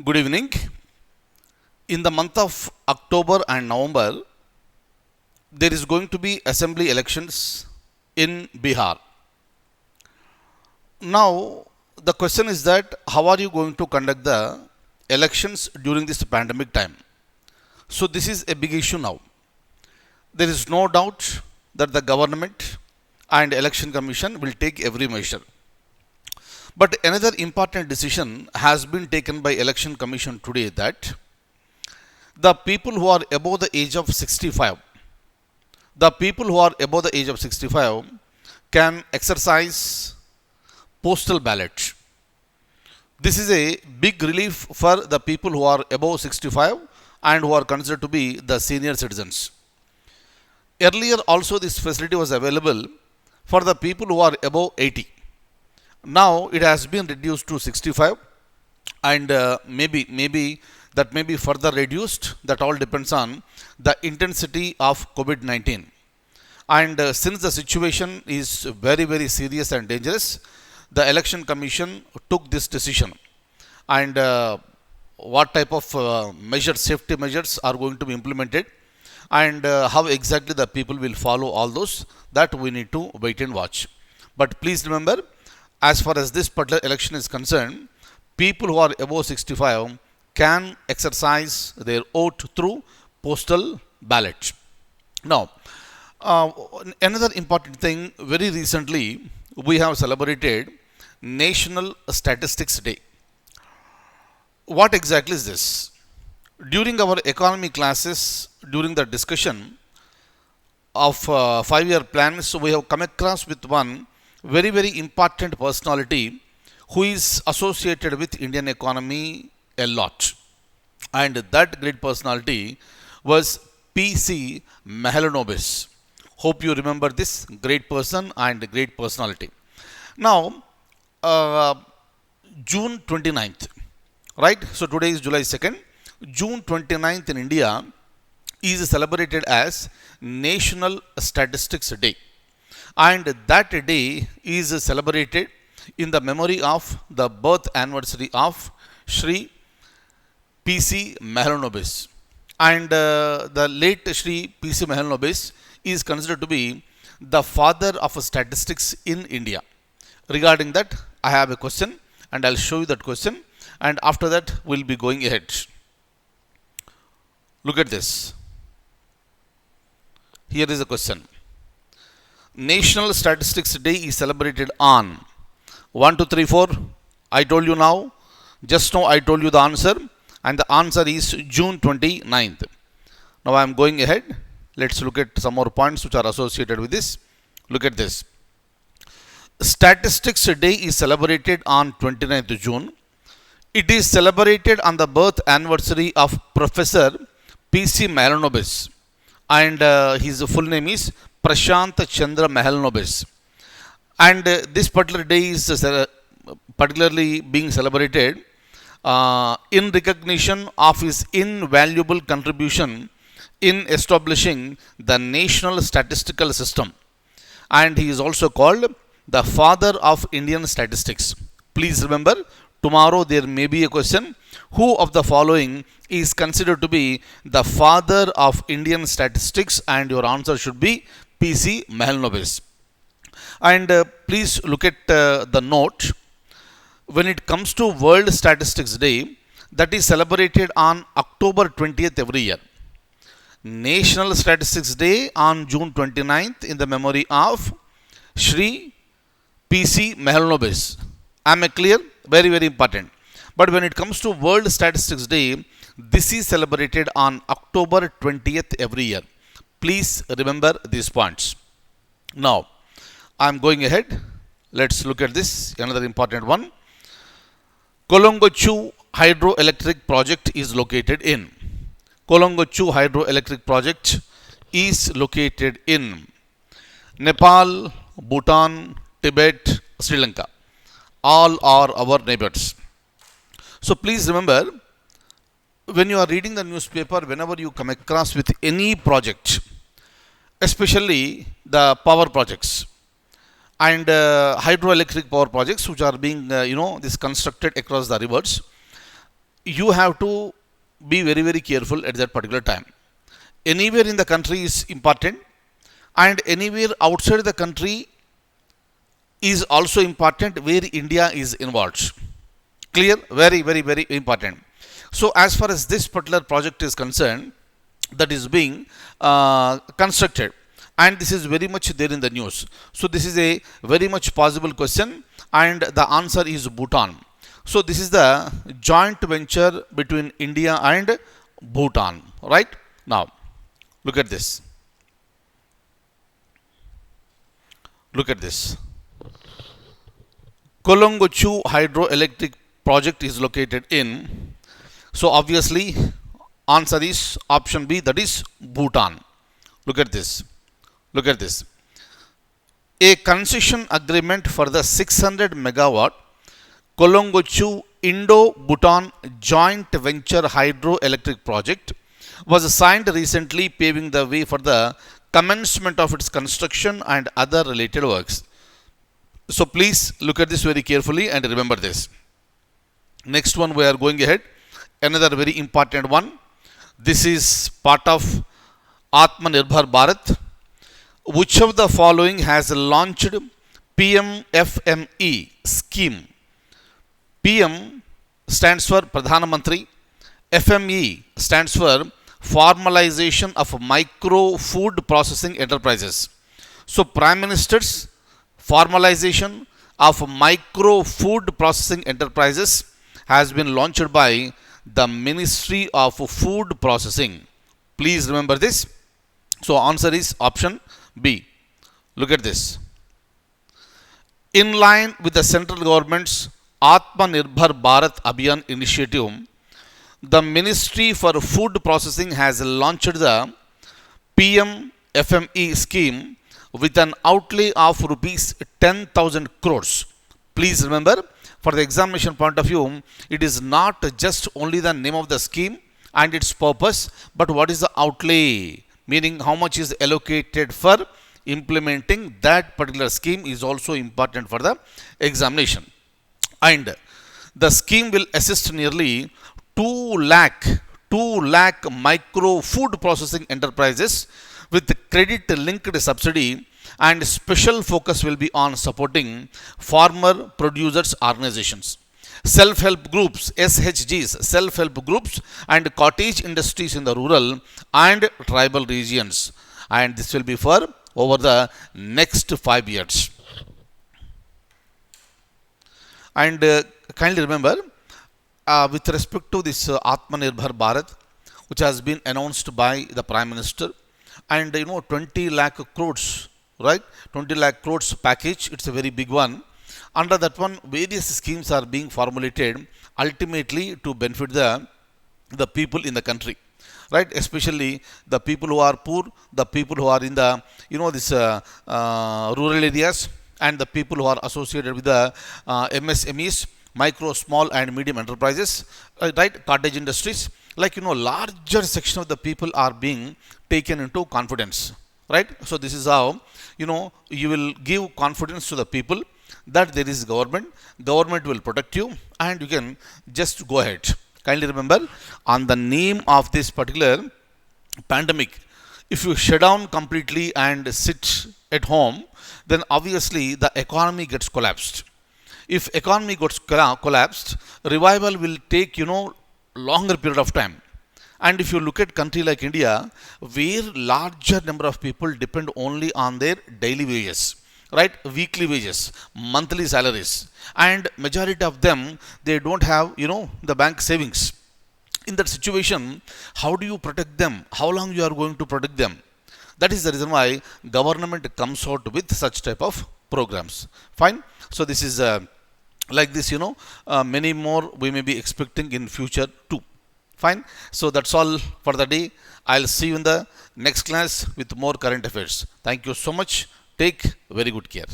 Good evening. In the month of October and November, there is going to be assembly elections in Bihar. Now, the question is that how are you going to conduct the elections during this pandemic time? So, this is a big issue now. There is no doubt that the government and election commission will take every measure. But another important decision has been taken by election commission today that the people who are above the age of 65, the people who are above the age of 65 can exercise postal ballot. This is a big relief for the people who are above 65 and who are considered to be the senior citizens. Earlier also this facility was available for the people who are above 80. Now it has been reduced to 65 and maybe that may be further reduced. That all depends on the intensity of COVID-19. And since the situation is very serious and dangerous, the election commission took this decision. And what type of measures, safety measures are going to be implemented, and how exactly the people will follow all those, that we need to wait and watch. But please remember, as far as this particular election is concerned, people who are above 65 can exercise their vote through postal ballot. Now, uh, another important thing, very recently we have celebrated National Statistics Day. What exactly is this? During our economy classes, during the discussion of 5-year plans, we have come across with one very important personality who is associated with Indian economy a lot. And that great personality was P.C. Mahalanobis. Hope you remember this great person and great personality. Now, uh, June 29th, right? So today is July 2nd. June 29th in India is celebrated as National Statistics Day. And that day is celebrated in the memory of the birth anniversary of Sri P.C. Mahalanobis. And the late Sri P.C. Mahalanobis is considered to be the father of statistics in India. Regarding that, I have a question and I'll show you that question. And after that, we'll be going ahead. Look at this. Here is a question. National Statistics Day is celebrated on 1, 2, 3, 4. I told you now. Just now I told you the answer. And the answer is June 29th. Now I am going ahead. Let's look at some more points which are associated with this. Look at this. Statistics Day is celebrated on 29th June. It is celebrated on the birth anniversary of Professor P.C. Mahalanobis. And his full name is Prashant Chandra Mahalanobis. And this particular day is particularly being celebrated in recognition of his invaluable contribution in establishing the national statistical system. And he is also called the father of Indian statistics. Please remember, tomorrow there may be a question. Who of the following is considered to be the father of Indian statistics? And your answer should be P.C. Mahalanobis. And please look at the note. When it comes to World Statistics Day, that is celebrated on October 20th every year. National Statistics Day on June 29th in the memory of Sri P.C. Mahalanobis. Am I clear? Very important. But when it comes to World Statistics Day, this is celebrated on October 20th every year. Please remember these points. Now, I am going ahead. Let's look at this. Another important one. Kolongochu Hydroelectric Project is located in. Kolongochu Hydroelectric Project is located in Nepal, Bhutan, Tibet, Sri Lanka. All are our neighbors. So please remember, when you are reading the newspaper, whenever you come across with any project, especially the power projects and hydroelectric power projects which are being this constructed across the rivers, you have to be very, very careful at that particular time. Anywhere in the country is important, and anywhere outside the country is also important where India is involved. Clear? Very, very, very important. So, as far as this particular project is concerned, that is being constructed, and this is very much there in the news. So, this is a very much possible question, and the answer is Bhutan. So, this is the joint venture between India and Bhutan, right? Now, look at this. Look at this. Kolongochu hydroelectric project is located in. So obviously, answer is option B, that is Bhutan. Look at this. Look at this. A concession agreement for the 600 megawatt Kolongochu Indo-Bhutan joint venture hydroelectric project was signed recently, paving the way for the commencement of its construction and other related works. So please look at this very carefully and remember this. Next one, we are going ahead. Another very important one. This is part of Atmanirbhar Bharat. Which of the following has launched PMFME scheme? PM stands for Pradhana Mantri. FME stands for Formalization of Micro Food Processing Enterprises. So Prime Minister's formalization of micro food processing enterprises has been launched by the Ministry of Food Processing. Please remember this. So answer is option B. Look at this. In line with the central government's Atmanirbhar Bharat Abhiyan initiative, the Ministry for Food Processing has launched the PMFME scheme with an outlay of rupees 10,000 crores. Please remember, for the examination point of view, it is not just only the name of the scheme and its purpose, but what is the outlay, meaning how much is allocated for implementing that particular scheme is also important for the examination. And the scheme will assist nearly 2 lakh micro food processing enterprises with credit linked subsidy, and special focus will be on supporting farmer producers organizations, self-help groups, SHGs, self-help groups, and cottage industries in the rural and tribal regions. And this will be for over the next 5 years. And kindly remember, with respect to this Atmanirbhar Bharat, which has been announced by the Prime Minister, and 20 lakh crores, right? 20 lakh crores package, it's a very big one. Under that one, various schemes are being formulated ultimately to benefit the people in the country, right? Especially the people who are poor, the people who are in the rural areas, and the people who are associated with the MSMEs, micro, small, and medium enterprises, right? Cottage industries, larger section of the people are being taken into confidence, right? So this is how you will give confidence to the people that there is government will protect you, and you can just go ahead. Kindly remember, on the name of this particular pandemic, if you shut down completely and sit at home, then obviously the economy gets collapsed. If economy gets collapsed, revival will take longer period of time. And if you look at country like India, where larger number of people depend only on their daily wages, right? Weekly wages, monthly salaries, and majority of them, they don't have the bank savings. In that situation, how do you protect them? How long you are going to protect them? That is the reason why government comes out with such type of programs. Fine. So this is like this, many more we may be expecting in future too. Fine. So that's all for the day. I'll see you in the next class with more current affairs. Thank you so much. Take very good care.